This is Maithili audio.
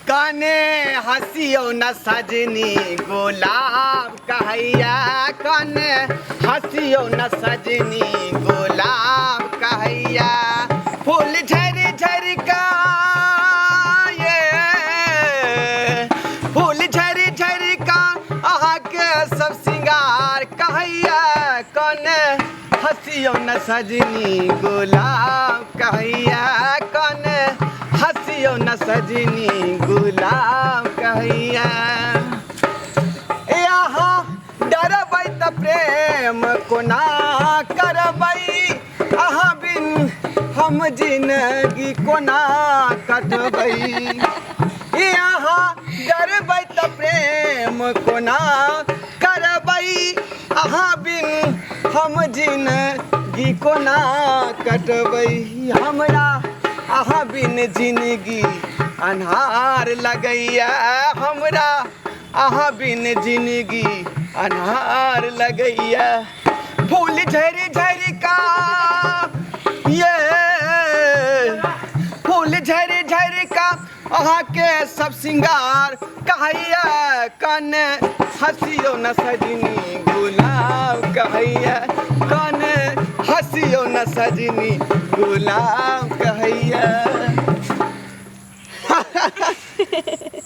कने हंसियो न सजनी गुलाब कहैया कने हंसियो न सजनी गुलाब कहैया फूल झरि झरि का ये फूल झरि झरि का अहाँ के सब सिंगार कहैया कने हंसियो न सजनी गुलाब कहैया कने हंसियो न सजनी गुलाब कहैया यहाँ डरबै त प्रेम कोना करबै अहाँ बिन हम जिंदगी कोना कटबै यहाँ डरबै त प्रेम कोना करबै अहाँ बिन हम जिंदगी कोना कटबै हमरा अहाँ बिन जिंदगी अन्हार लगैया हमरा अहाँ बिन जिंदगी अन्हार लगैया फूल झरि झरि का ये फूल झरि झरि का अहाँ के सब सिंगार कहैया कने हंसियो न सजनी गुलाब कहैया कने हंसियो न सजनी गुलाब कहैया।